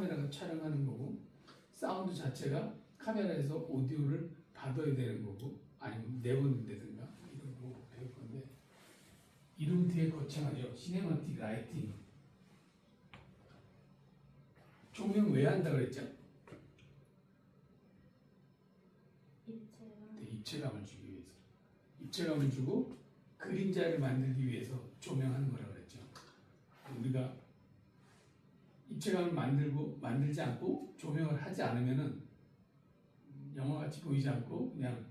카메라가 촬영하는 거고, 사운드 자체가 카메라에서 오디오를 받아야 되는 거고, 아니면 내보낸다든가 이런 거 배울 건데, 이름 되게 거창하죠. 시네마틱 라이팅. 조명 왜 한다 그랬죠? 입체감. 네, 입체감을 주기 위해서. 입체감을 주고 그림자를 만들기 위해서 조명하는 거라고 그랬죠. 우리가 입체감을 만들지 않고 조명을 하지 않으면은 영화같이 보이지 않고 그냥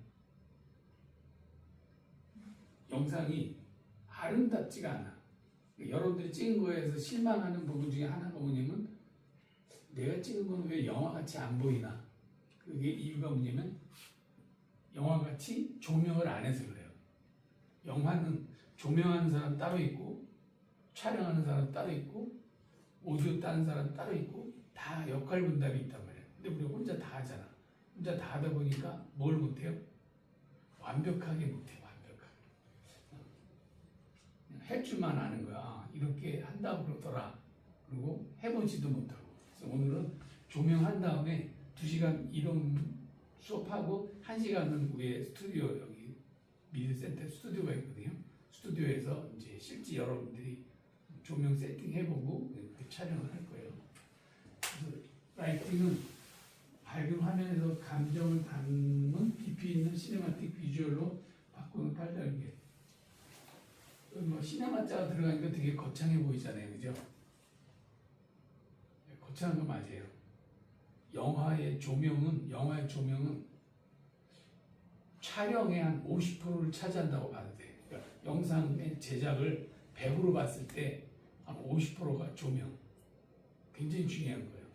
영상이 아름답지가 않아. 여러분들이 찍은 거에서 실망하는 부분 중에 하나가 뭐냐면, 내가 찍은 건 왜 영화같이 안 보이나? 그게 이유가 뭐냐면 영화같이 조명을 안 해서 그래요. 영화는 조명하는 사람 따로 있고, 촬영하는 사람 따로 있고, 오디오 따는 사람 따로 있고, 다 역할 분담이 있단 말이에요. 근데 우리가 혼자 다 하잖아. 혼자 다 하다 보니까 뭘 못해요? 완벽하게 못해. 완벽하게. 그냥 할 줄만 아는 거야. 아, 이렇게 한다고 그러더라. 그리고 해보지도 못하고. 그래서 오늘은 조명한 다음에 2시간 이론 수업하고 1시간은 우리의 스튜디오, 여기 미드센터 스튜디오가 있거든요. 스튜디오에서 이제 실제 여러분들이 조명 세팅 해보고 촬영을 할 거예요. 그래서 라이팅은 밝은 화면에서 감정을 담는 깊이 있는 시네마틱 비주얼로 바꾸는 팔달개. 뭐 시네마자가 들어가니까 되게 거창해 보이잖아요, 그죠? 거창한 거 맞아요. 영화의 조명은 촬영의 한 50%를 차지한다고 봐도 돼. 그러니까 영상의 제작을 100으로 봤을 때 한 50%가 조명. 굉장히 중요한 거예요.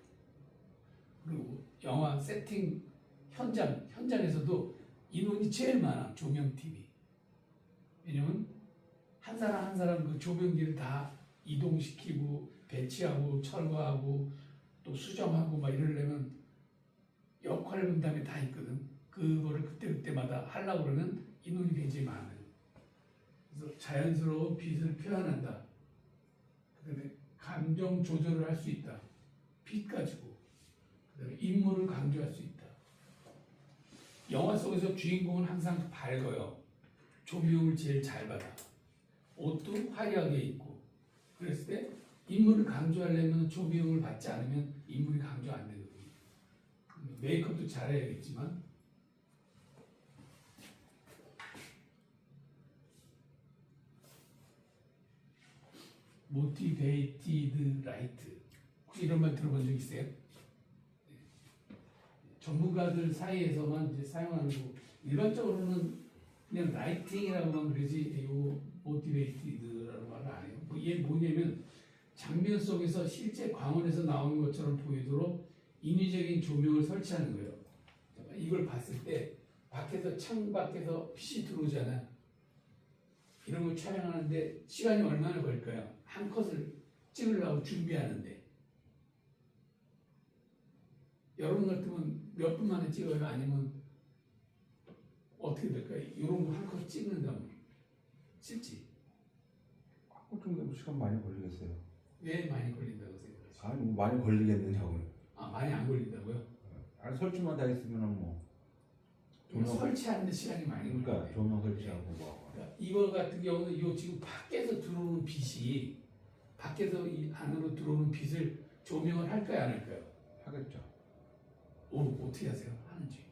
그리고 영화 세팅 현장에서도 인원이 제일 많아. 조명팀이. 왜냐면 한 사람 한 사람 그 조명기를 다 이동시키고 배치하고 철거하고 또 수정하고 막 이러려면 역할 분담이 다 있거든. 그거를 그때마다 하려고 그러면 인원이 굉장히 많아요. 그래서 자연스러운 빛을 표현한다. 그다음에 감정 조절을 할 수 있다. 빛 가지고. 그다음에 인물을 강조할 수 있다. 영화 속에서 주인공은 항상 밝아요. 조명을 제일 잘 받아. 옷도 화려하게 입고. 그랬을 때 인물을 강조하려면 조명을 받지 않으면 인물이 강조 안 되거든요. 메이크업도 잘해야겠지만 모티베이티드 라이트. 혹시 이런 말 들어본 적 있어요? 전문가들 사이에서만 이제 사용하는 거. 일반적으로는 그냥 라이팅이라고만 그러지 이 모티베이티드라는 말을 안 해요. 이게 뭐냐면 장면 속에서 실제 광원에서 나오는 것처럼 보이도록 인위적인 조명을 설치하는 거예요. 이걸 봤을 때 밖에서 창 밖에서 빛이 들어오잖아. 이런 걸 촬영하는데 시간이 얼마나 걸릴까요? 한 컷을 찍으려고 준비하는데 여러분 같으면 몇 분 만에 찍어요? 아니면 어떻게 될까요? 이런 거 한 컷 찍는다면 실지 한국 정도 시간 많이 걸리겠어요. 왜 많이 걸린다고 생각하세요? 아니 뭐 많이 걸리겠느냐고요. 아, 많이 안 걸린다고요? 아니 설치만 다 했으면은 뭐 설치하는데 시간이 많이 그러니까 걸려요. 조명 설치하고 뭐 그러니까 이거 같은 경우는 이 지금 밖에서 들어오는 빛이 밖에서 이 안으로 들어오는 빛을 조명을 할까요, 안 할까요? 하겠죠. 어떻게 하세요? 하는지.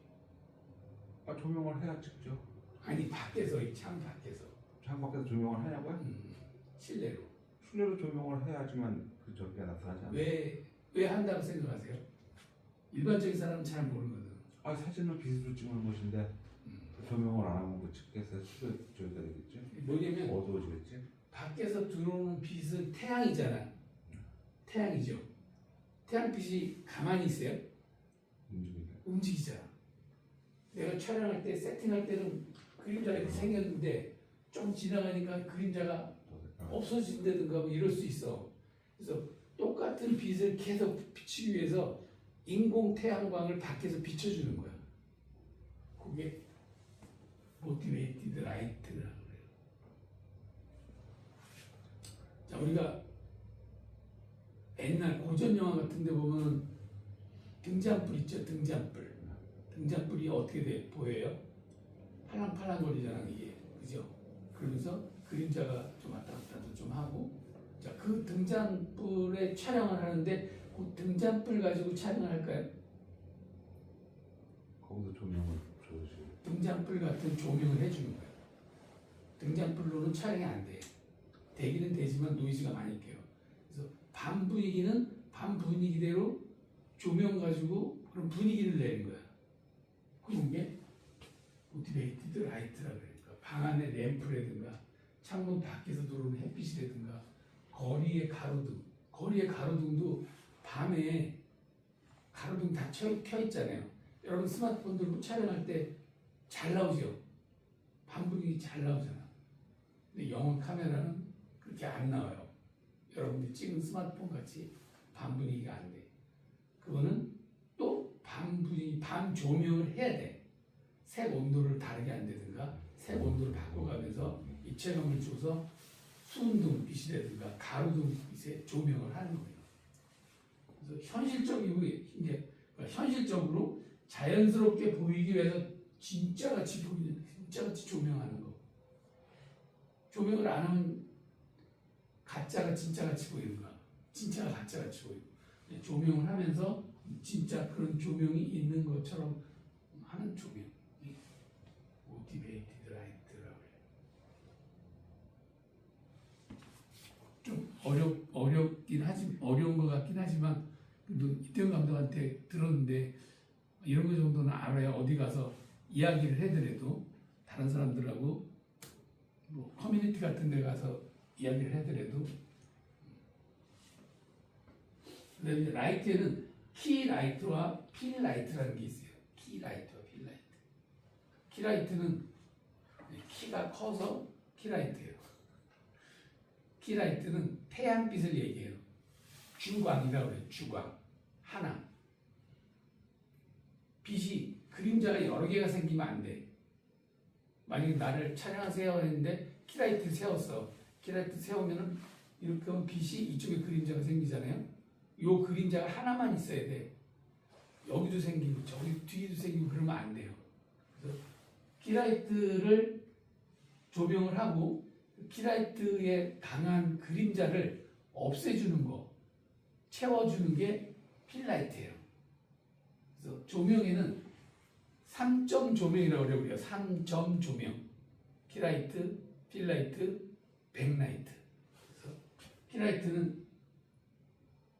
아 조명을 해야 찍죠. 아니 밖에서 이 창 밖에서 창 밖에서 조명을 하냐고요? 실내로. 실내로 조명을 해야지만 그 저기가 나타나지 않아요. 왜 한다고 생각하세요? 일반적인 사람은 잘 모르거든. 아 사진은 빛으로 찍는 것인데 조명을 안 하면 그 측에서 저기가 되겠지. 뭐냐면 어두워지겠지. 밖에서 들어오는 빛은 태양이잖아. 태양이죠. 태양빛이 가만히 있어요? 움직이잖아. 내가 촬영할 때 세팅할 때는 그림자가 이렇게 생겼는데 좀 지나가니까 그림자가 없어진다든가 뭐 이럴 수 있어. 그래서 똑같은 빛을 계속 비추기 위해서 인공 태양광을 밖에서 비춰주는 거야. 그게 모티베이티드 라이트라고 그래요. 자, 우리가 옛날 고전 영화 같은 데 보면 등잔불 있죠, 등잔불. 등잔불이 어떻게 보여요? 팔랑팔랑거리잖아 이게, 그죠? 그러면서 그림자가 좀 왔다 갔다도 좀 하고, 자, 그 등잔불에 촬영을 하는데 그 등잔불 가지고 촬영을 할까요? 거기서 조명을 줘주시고. 등잔불 같은 조명을 해주는 거예요. 등잔불로는 촬영이 안 돼. 되기는 되지만 노이즈가 많이 껴요. 그래서 밤 분위기는 밤 분위기대로 조명 가지고 그런 분위기를 내는 거야. 그런 게 모티베이티드 라이트라 그러니까 방 안에 램프라든가 창문 밖에서 들어오는 햇빛이라든가 거리의 가로등도 밤에 가로등 다 켜 있잖아요. 여러분 스마트폰 들고 촬영할 때 잘 나오죠. 밤 분위기 잘 나오잖아. 근데 영화 카메라는 그렇게 안 나와요. 여러분들이 찍은 스마트폰 같이 밤 분위기가 안 돼. 그거는 또 밤 분위기, 밤 조명을 해야 돼. 색 온도를 다르게 한다든가 색 온도를 바꿔가면서 입체감을 줘서 수은등 빛이라든가 가로등 빛에 조명을 하는 거예요. 그래서 현실적으로 자연스럽게 보이기 위해서 진짜같이 조명하는 거. 조명을 안 하면 가짜가 진짜같이 보이는 거야. 진짜가 가짜같이 보이고. 조명을 하면서 진짜 그런 조명이 있는 것처럼 하는 조명. 모티베이티드 라이트라고 해요. 좀 어려운 것 같긴 하지만 그래도 이태원 감독한테 들었는데 이런 거 정도는 알아야 어디 가서 이야기를 해더라도 다른 사람들하고 뭐 커뮤니티 같은 데 가서 이야기를 해더라도. 그다음에 이제 라이트에는 키 라이트와 필 라이트라는 게 있어요. 키 라이트와 필 라이트. 키 라이트는 키가 커서 키 라이트예요. 키 라이트는 태양빛을 얘기해요. 주광이라고 그래요. 주광. 하나. 빛이 그림자가 여러 개가 생기면 안 돼. 만약에 나를 촬영하세요 했는데 키라이트 세웠어. 키라이트 세우면은 이렇게 하면 빛이 이쪽에 그림자가 생기잖아요. 요 그림자가 하나만 있어야 돼. 여기도 생기고 저기 뒤에도 생기고 그러면 안 돼요. 그래서 키라이트를 조명을 하고 키라이트의 강한 그림자를 없애주는 거, 채워주는 게 필라이트예요. 그래서 조명에는 3점 조명이라고 그래요. 3점 조명. 키라이트, 필라이트, 백라이트. 그래서 키라이트는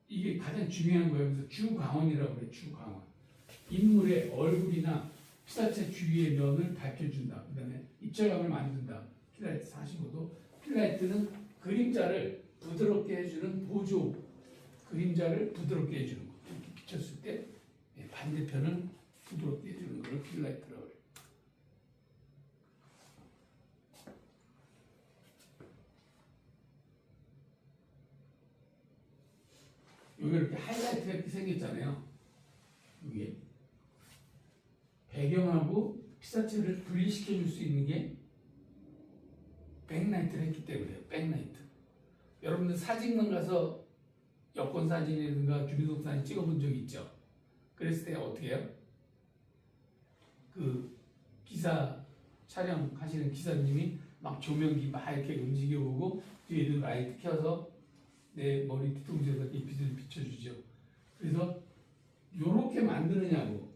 이게 가장 중요한 거예요. 그래서 주광원이라고 그래요. 주광원. 인물의 얼굴이나 피사체 주위의 면을 밝혀준다. 그 다음에 입체감을 만든다. 키라이트 45도. 필라이트는 그림자를 부드럽게 해주는 보조. 그림자를 부드럽게 해주는 거. 이렇게 비쳤을 때 반대편을 부드럽게 해주는 걸 필라이트라고 해요. 여기 이렇게 하이라이트가 이렇게 생겼잖아요. 여기 배경하고 피사체를 분리시켜 줄 수 있는 게 백라이트를 했기 때문에요. 백라이트. 여러분들 사진관 가서 여권 사진이라든가 주민등록 사진 찍어본 적 있죠? 그랬을 때 어떻게 해요? 그 기사 촬영하시는 기사님이 막 조명기 막 이렇게 움직여보고 뒤에도 라이트 켜서 내 머리 뒤통수에다 이렇게 빛을 비춰주죠. 그래서 요렇게 만드느냐고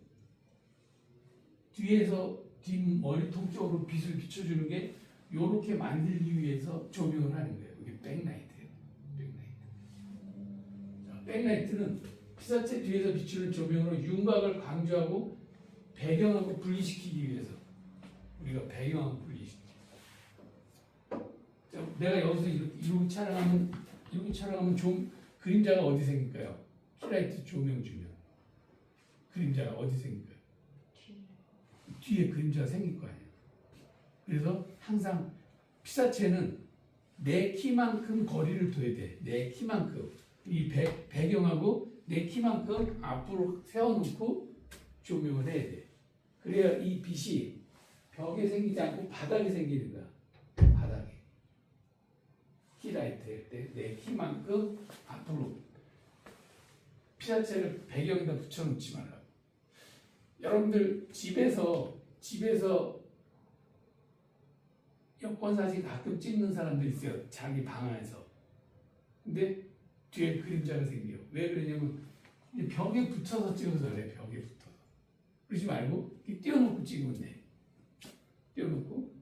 뒤에서 뒷머리통 쪽으로 빛을 비춰주는 게 요렇게 만들기 위해서 조명을 하는 거예요. 이게 백라이트예요. 백라이트. 백라이트는 피사체 뒤에서 비추는 조명으로 윤곽을 강조하고 배경하고 분리시키기 위해서 우리가 배경하고 분리시키죠. 내가 여기서 이렇게 촬영하면 좀 그림자가 어디 생길까요? 키라이트 조명 주면 그림자가 어디 생길까요? 뒤에 그림자가 생길 거 아니에요. 그래서 항상 피사체는 내 키만큼 거리를 둬야 돼. 내 키만큼. 이 배경하고 내 키만큼 앞으로 세워놓고 조명을 해야 돼. 그래야 이 빛이 벽에 생기지 않고 바닥에 생기는 거야. 바닥에. 키라이트 할 때 내 키만큼 앞으로 피사체를 배경에다 붙여놓지 말라고. 여러분들 집에서 여권 사진 가끔 찍는 사람들 있어요. 자기 방 안에서. 근데 뒤에 그림자가 생겨요. 왜 그러냐면 벽에 붙여서 찍어서 그래. 벽에 붙어서. 그러지 말고 띄워놓고 찍으면 돼. 띄워놓고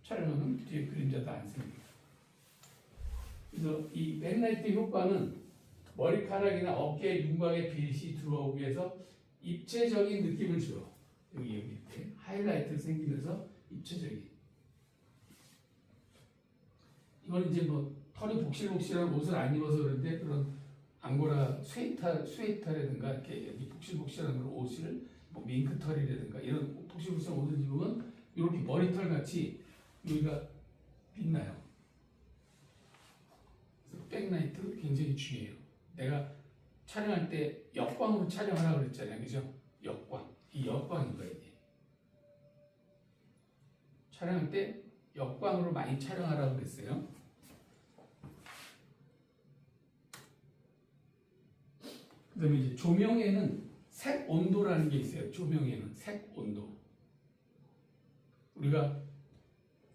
촬영하면 뒤에 그림자도 안 생겨요. 그래서 이 백라이트 효과는 머리카락이나 어깨 윤곽에 빛이 들어오기 위해서 입체적인 느낌을 줘요. 여기 밑에 하이라이트 생기면서 입체적인. 이건 이제 뭐 털이 복실복실한 옷을 안 입어서 그런데 그런 앙고라 스웨터라든가 이렇게 여기 복실복실한 그런 옷을 뭐 밍크털이라든가 이런 복실복실한 옷을 입으면 이렇게 머리털 같이 여기가 빛나요. 그래서 백라이트 굉장히 중요해요. 내가 촬영할 때 역광으로 촬영하라고 그랬잖아요. 그죠? 역광. 이 역광인 거예요. 이게. 촬영할 때 역광으로 많이 촬영하라고 그랬어요. 그 다음에 이제 조명에는 색 온도라는 게 있어요. 조명에는 색 온도. 우리가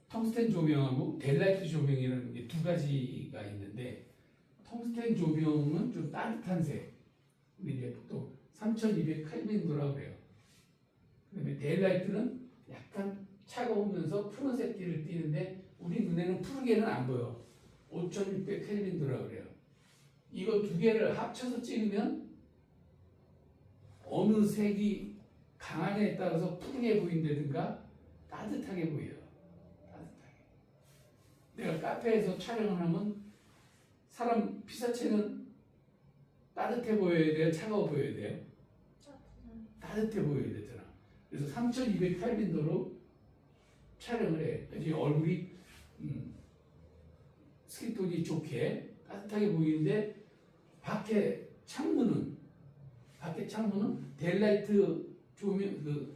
텅스텐 조명하고 델라이트 조명이라는 게 두 가지가 있는데 텅스텐 조명은 좀 따뜻한 색. 우리 이제 보통 3200 켈빈도라고 그래요. 그 다음에 델라이트는 약간 차가우면서 푸른색기를 띠는데 우리 눈에는 푸르게는 안 보여. 5600 켈빈도라고 그래요. 이거 두 개를 합쳐서 찍으면 어느 색이 강하냐에 따라서 푸르게 보인다든가 따뜻하게 보여요. 따뜻하게. 내가 카페에서 촬영을 하면 사람 피사체는 따뜻해 보여야 돼요? 차가워 보여야 돼요? 따뜻해 보여야 되잖아. 그래서 3200 켈빈도로 촬영을 해. 그래서 얼굴이 스킨톤이 좋게 따뜻하게 보이는데 밖에 창문은 델라이트 조명 그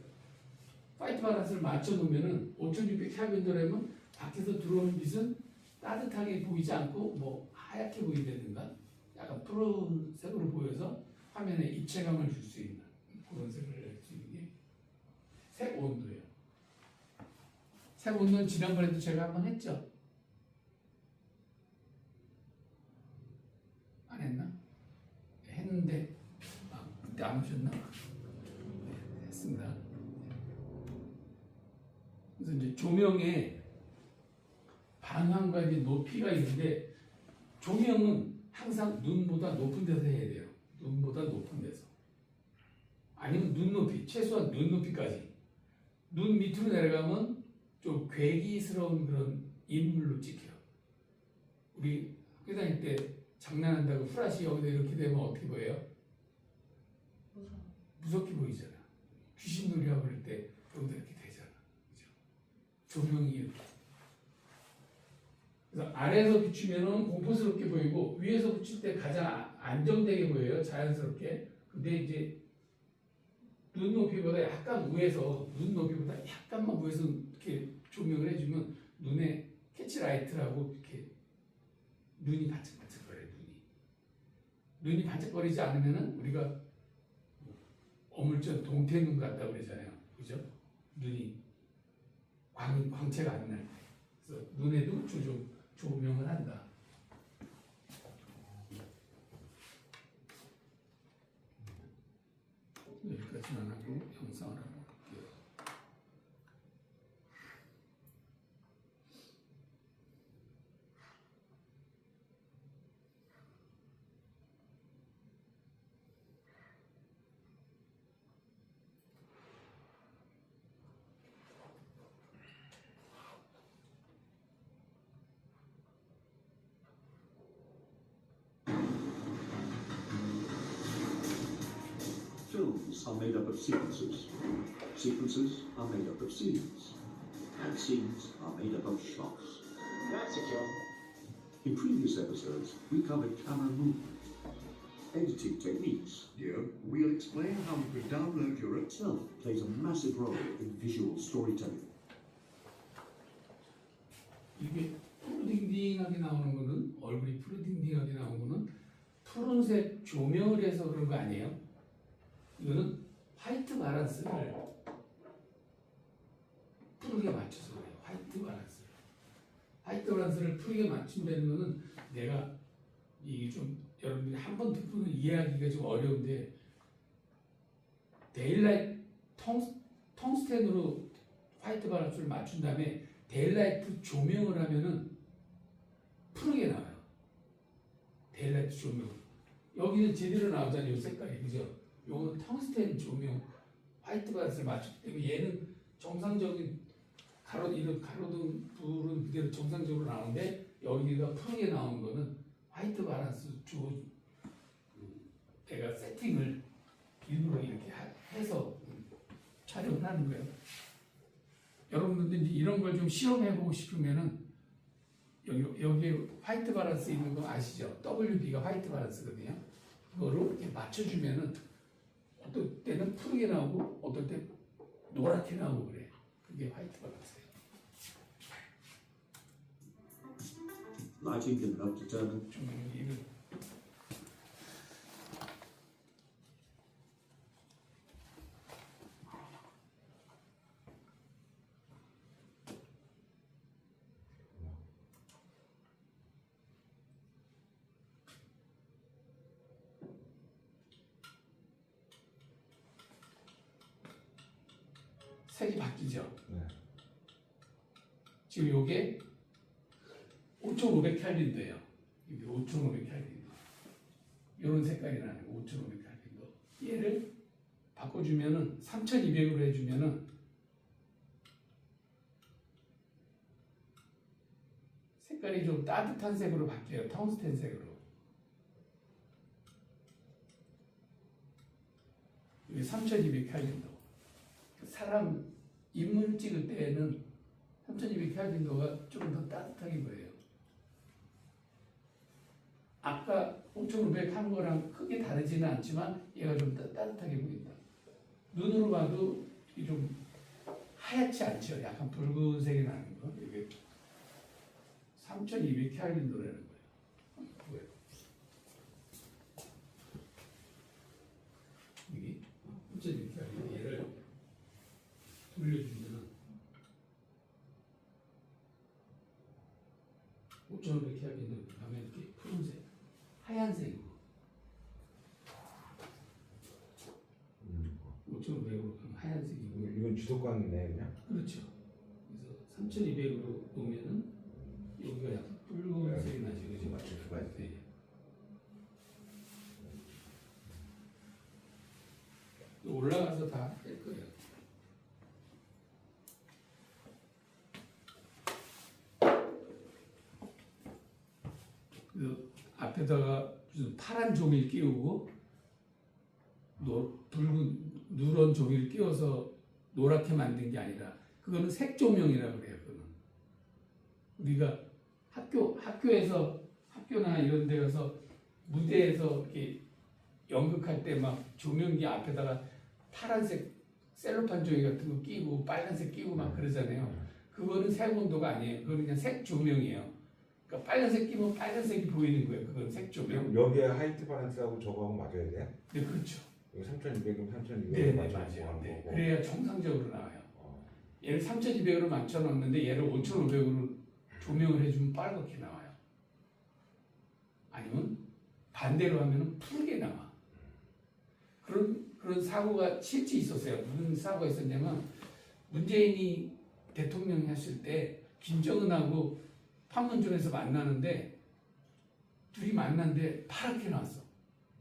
화이트 바란스를 맞춰 놓으면은 5600 켈빈도라면 밖에서 들어오는 빛은 따뜻하게 보이지 않고 뭐 하얗게 보인다든가 약간 푸른색으로 보여서 화면에 입체감을 줄 수 있는 그런 색을 낼 수 있는 게 색 온도예요. 색 온도는 지난번에도 제가 한번 했죠? 안 했나? 했는데 그때 안 오셨나? 네, 했습니다. 그래서 이제 조명에 방향과 이제 높이가 있는데 조명은 항상 눈보다 높은 데서 해야 돼요. 눈보다 높은 데서. 아니면 눈높이, 최소한 눈높이까지. 눈 밑으로 내려가면 좀 괴기스러운 그런 인물로 찍혀요. 우리 학교 다닐 때 장난한다고 후라시 여기다 이렇게 되면 어떻게 보여요? 무섭게 보이잖아. 귀신놀이하고 그럴 때 여기다 이렇게 되잖아. 그죠? 조명이 이렇게. 그래서 아래에서 비추면 공포스럽게 보이고 위에서 비출 때 가장 안정되게 보여요. 자연스럽게. 근데 이제 눈높이보다 약간 위에서 눈높이보다 약간만 위에서 이렇게 조명을 해주면 눈에 캐치라이트라고 이렇게 눈이 반짝반짝거려요. 눈이 반짝거리지 않으면은 우리가 어물전 동태눈 같다고 그러잖아요. 그죠? 눈이 광채가 안 날 때. 그래서 눈에도 조명을 한다. 여기까지만 하고 영상을 한번 볼게요. Films are made up of sequences. Sequences are made up of scenes. And scenes are made up of shots. That's secure. In previous episodes, we covered camera movement, editing techniques. Here, we'll explain how you can download your Itself plays a massive role in visual storytelling. 이게 푸르딩딩하게 나오는 거는 얼굴이 푸르딩딩하게 나오는 거는 푸른색 푸른색 조명을 해서 그런 거 아니에요? 이거는 화이트 바란스를 푸르게 맞춰서 그래요. 화이트 바란스를. 화이트 바란스를 푸르게 맞춘다는 거는 내가 이게 좀 여러분들이 한 번 듣고는 이해하기가 좀 어려운데 데일라이트 텅스텐으로 화이트 바란스를 맞춘 다음에 데일라이트 조명을 하면은 푸르게 나와요. 데일라이트 조명. 여기는 제대로 나오잖아요. 이 색깔이. 그죠? 요거는 텅스텐 조명 화이트 바란스를 맞췄기 때문에 얘는 정상적인 이런 가로등 불은 그대로 정상적으로 나오는데 여기가 푸르게 나오는 거는 화이트 바란스 내가 세팅을 일부러 이렇게 해서 촬영을 하는 거예요. 여러분들 이제 이런 걸 좀 시험해보고 싶으면은 여기에 화이트 바란스 있는 거 아시죠? WB가 화이트 바란스거든요. 그거로 이렇게 맞춰주면은 어떨 때는 푸르게 나오고 어떨 때 노랗게 나오고 그래. 그게 화이트 바란스예요. Lighting can help determine 좀 이거 색이 바뀌죠. 네. 지금 요게 5,500켈빈도예요. 이게 5,500켈빈도. 이런 색깔이 나는 거 5,500켈빈도. 얘를 바꿔주면은 3,200으로 해주면은 색깔이 좀 따뜻한 색으로 바뀌어요. 텅스텐 색으로. 이게 3,200켈빈도. 사람 인물 찍을 때에는 3,200켈빈도가 조금 더 따뜻하게 보여요. 아까 5,500 한 거랑 크게 다르지는 않지만 얘가 좀 따뜻하게 보인다. 눈으로 봐도 이게 좀 하얗지 않죠. 약간 붉은색이 나는 거. 이게 3,200켈빈도라는 거예요. 보여요. 이게 3,200켈빈도 얘를 돌려주면은 5,500켈빈도 가면 이렇게 푸른색, 하얀색으로 5,500으로 가면 하얀색이고 이건 주도광이네 그냥. 그렇죠. 그래서 3,200으로 놓으면은 여기가 약간 붉은색이 나죠. 그죠? 맞출 수가 있어요. 네. 또 올라가서 다 할 거예요. 그 앞에다가 무슨 파란 종이를 끼우고 붉은 누런 종이를 끼워서 노랗게 만든 게 아니라 그거는 색조명이라고 그래요. 그거는 우리가 학교에서 학교나 이런 데 가서 무대에서 이렇게 연극할 때 막 조명기 앞에다가 파란색 셀로판 종이 같은 거 끼고 빨간색 끼고 막 그러잖아요. 그거는 색 온도가 아니에요. 그거는 그냥 색 조명이에요. 그러니까 빨간색 끼면 빨간색이 보이는 거예요. 그건 색 조명. 여기에 하이트 바란스하고 저거하고 맞아야 돼? 네, 그렇죠. 여기 3,200이면 3,200에 네, 맞춰 맞아요. 네. 거고. 그래야 정상적으로 나와요. 얘를 3,200으로 맞춰놨는데 얘를 5,500으로 조명을 해주면 빨갛게 나와요. 아니면 반대로 하면 푸르게 나와. 그런 사고가 실제 있었어요. 무슨 사고가 있었냐면 문재인이 대통령이 했을 때 김정은하고 판문점에서 만나는데 둘이 만났는데 파랗게 나왔어.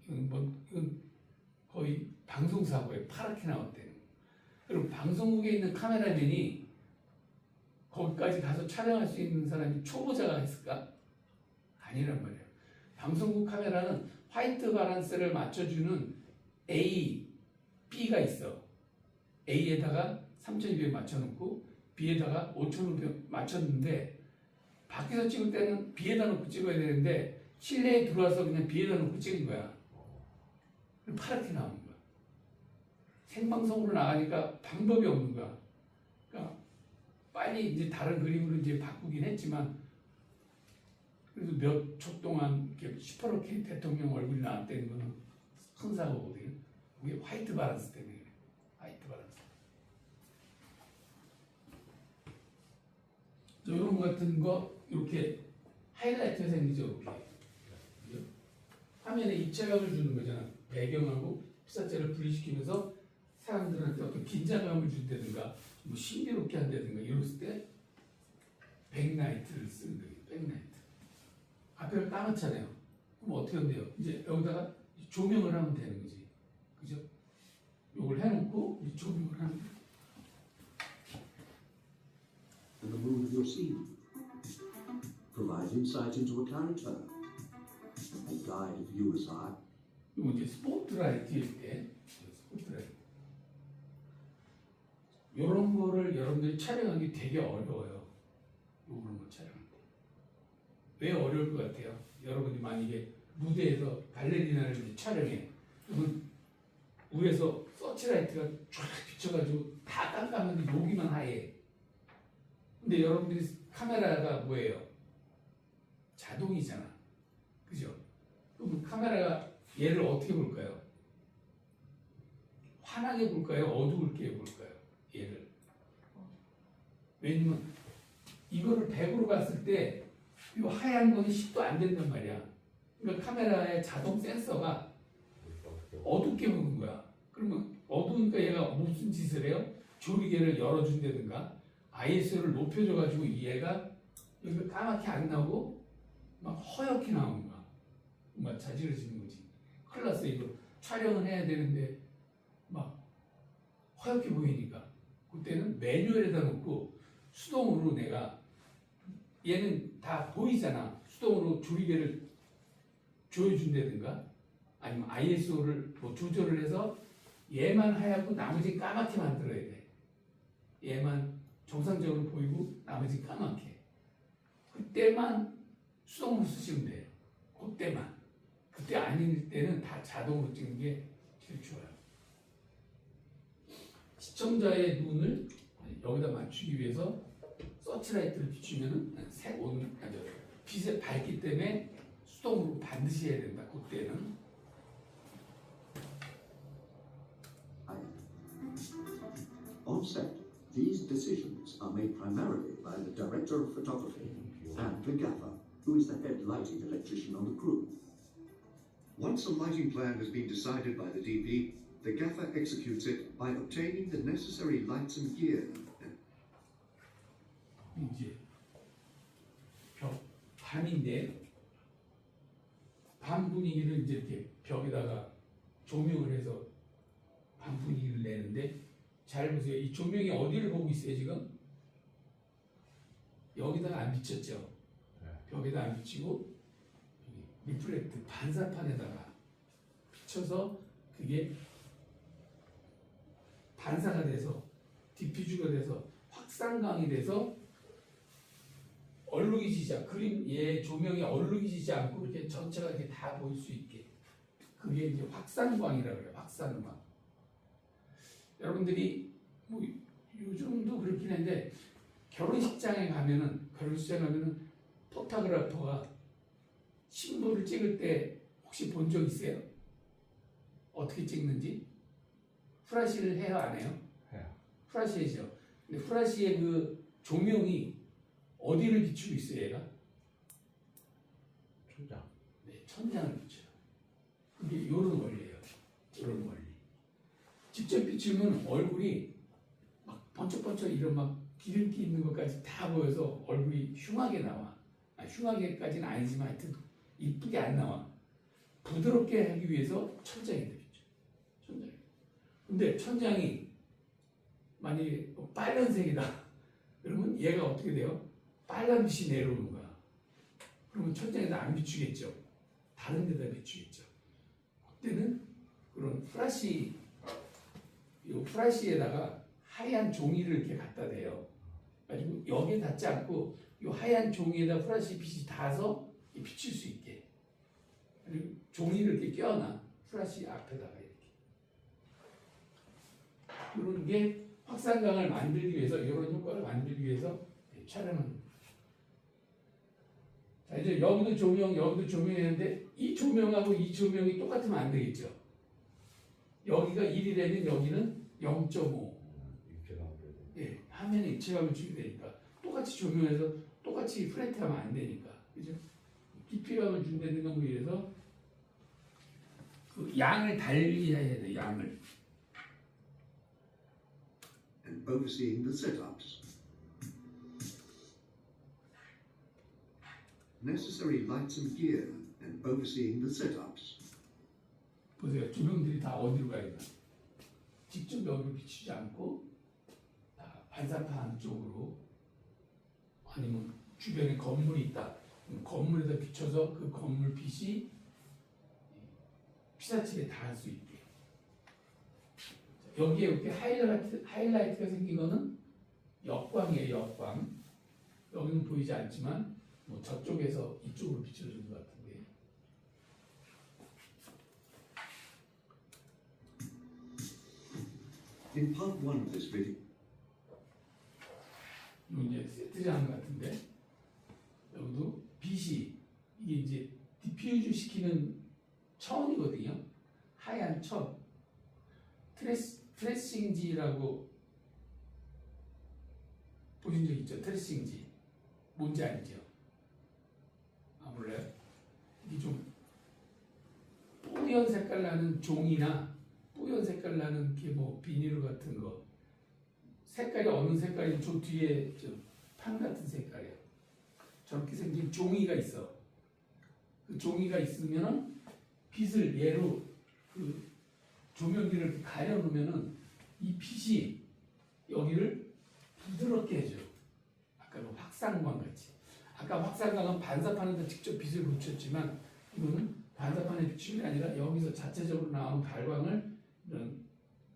이건 거의 방송사고에 파랗게 나왔대요. 그럼 방송국에 있는 카메라맨이 거기까지 가서 촬영할 수 있는 사람이 초보자가 있을까? 아니란 말이에요. 방송국 카메라는 화이트 바란스를 맞춰주는 A, B가 있어. A에다가 3,200 맞춰놓고 B에다가 5,500 맞췄는데 밖에서 찍을 때는 B에다 놓고 찍어야 되는데 실내에 들어와서 그냥 B에다 놓고 찍은 거야. 파랗게 나오는 거야. 생방송으로 나가니까 방법이 없는 거야. 그러니까 빨리 이제 다른 그림으로 이제 바꾸긴 했지만 그래서 몇 초 동안 이렇게 시퍼렇게 대통령 얼굴이 나왔다는 거는 큰 사고거든요. 그게 화이트 바란스 때문에 그래요. 화이트 바란스. 이런 거 같은 거 이렇게 하이라이트가 생기죠. 이렇게 그죠? 화면에 입체감을 주는 거잖아. 배경하고 피사체를 분리시키면서 사람들한테 어떤 긴장감을 준다든가 뭐 신비롭게 한다든가 이랬을 때 백라이트를 쓰는 거예요. 백라이트. 앞에가 까맣잖아요. 그럼 어떻게 하면 돼요? 이제 여기다가 조명을 하면 되는 거지. 그죠? 요걸 해놓고 이 조명을 하면 돼요. And the mood of your scene. Provide insight into a character. And guide the viewer's eye. 이거 이제 스포트라이트일 때 스포트라이트. 요런 거를 여러분들이 촬영하기 되게 어려워요. 요런 거 촬영할 때. 왜 어려울 것 같아요? 여러분이 만약에 무대에서 발레리나를 이제 촬영해. 그러면 위에서 서치라이트가 쫙 비춰가지고 다 깜깜한데 여기만 하얘. 근데 여러분들이 카메라가 뭐예요? 자동이잖아. 그죠? 그럼 카메라가 얘를 어떻게 볼까요? 환하게 볼까요? 어두울게 볼까요? 얘를. 왜냐면 이거를 100으로 봤을 때 이 하얀 거는 10도 안 된단 말이야. 그러니까 카메라의 자동 센서가 어둡게 보는 거야. 그러면 어두우니까 얘가 무슨 짓을 해요? 조리개를 열어준다든가 ISO를 높여줘가지고 얘가 여기가 까맣게 안 나오고 막 허옇게 나오는 거야. 막 자지러지는 거지. 큰일 났어. 이거 촬영을 해야 되는데 막 허옇게 보이니까 그때는 매뉴얼에다 놓고 수동으로 내가 얘는 다 보이잖아. 수동으로 조리개를 조여준다든가 아니면 ISO를 뭐 조절을 해서 얘만 하얗고 나머지 까맣게 만들어야 돼. 얘만 정상적으로 보이고 나머지 까맣게. 그때만 수동으로 쓰시면 돼요. 그때만. 그때 아닐 때는 다 자동으로 찍는 게 제일 좋아요. 시청자의 눈을 여기다 맞추기 위해서 서치라이트를 비추면은 색 오는 아주 빛의 밝기 때문에 수동으로 반드시 해야 된다. 그때는. On set, these decisions are made primarily by the director of photography and the gaffer, who is the head lighting electrician on the crew. Once a lighting plan has been decided by the DP, the gaffer executes it by obtaining the necessary lights and gear. 이제 밤인데 밤 분위기를 이제 이렇게 벽에다가 조명을 해서 밤 분위기를 내는데 잘 보세요. 이 조명이 어디를 보고 있어요 지금? 여기다가 안 비쳤죠. 벽에다 안 비치고 리플렉트 반사판에다가 비춰서 그게 반사가 돼서 디퓨즈가 돼서 확산광이 돼서 얼룩이지지 않고 그림 얘 조명이 얼룩이지지 않고 이렇게 전체가 이렇게 다 보일 수 있게 그게 이제 확산광이라고 그래요. 확산광. 여러분들이 뭐 요즘도 그렇긴 한데 결혼식장에 가면은 포토그래퍼가 신부를 찍을 때 혹시 본 적 있어요? 어떻게 찍는지? 후라시를 해요, 안 해요? 해요. 후라시죠. 근데 후라시의 그 조명이 어디를 비추고 있어요, 얘가? 천장. 네, 천장을 비춰요. 그게 이런 원리예요. 이런 원리. 직접 비추면 얼굴이 막 번쩍번쩍 이런 막 기름기 있는 것까지 다 보여서 얼굴이 흉하게 나와. 흉하게까지는 아니지만 하여튼 이쁘게 안 나와. 부드럽게 하기 위해서 천장에 비춰. 천장에. 근데 천장이 만약에 빨간색이다. 그러면 얘가 어떻게 돼요? 빨간 빛이 내려오는 거야. 그러면 천장에다 안 비추겠죠. 다른 데다 비추겠죠. 그때는 그런 프라시에다가 하얀 종이를 이렇게 갖다 대요. 가지고 여기에 닿지 않고 이 하얀 종이에다 프라시 빛이 닿아서 비칠 수 있게. 그리고 종이를 이렇게 껴놔. 프라시 앞에다가 이렇게. 이런 게 확산광을 만들기 위해서 이런 효과를 만들기 위해서 촬영을. 자, 이제 여기도 조명, 여기도 조명했는데 이 조명하고 이 조명이 똑같으면 안 되겠죠. 여기가 1이라면 여기는 0.5. 입체가 아무래도. 예, 화면에 입체감을 주게 되니까 똑같이 조명해서 똑같이 플랫하면 안 되니까, 그죠? 깊이감을 준다는 건 위해서 그 양을 달리 해야 돼, 양을. and overseeing the setups. Necessary lights and gear and overseeing the setups. 보세요, 조명들이 다 어디로 가 있나? 직접 여기로 비추지 않고 다 반사판 쪽으로, 아니면 주변에 건물이 있다. 그럼 건물에다 비춰서 그 건물 빛이 피사체에 닿을 수 있게. 여기에 이렇게 하이라이트가 생긴 거는 역광이에요, 역광. 여기는 보이지 않지만 뭐 저쪽에서 이쪽으로 비춰주는 것 같은데. In part 1 of this video, 이거 이제 세트장 같은데, 여기도 빛이 이게 이제 디퓨즈 시키는 천이거든요. 하얀 천. 트레싱지라고 보신 적 있죠? 트레싱지. 뭔지 알죠? 아, 몰라요? 이게 좀 뽀얀 색깔 나는 종이나 뽀얀 색깔 나는 게 뭐 비닐 같은 거, 색깔이 어느 색깔이 저 뒤에 판 같은 색깔이에요. 저렇게 생긴 종이가 있어. 그 종이가 있으면은 빛을 얘로 그 조명기를 이렇게 가려놓으면은 이 빛이 여기를 부드럽게 해줘. 아까 그 확산광 같이. 아까 확산광은 반사판에다 직접 빛을 붙였지만 이거는 반사판에 비추는 게 아니라 여기서 자체적으로 나오는 발광을 이런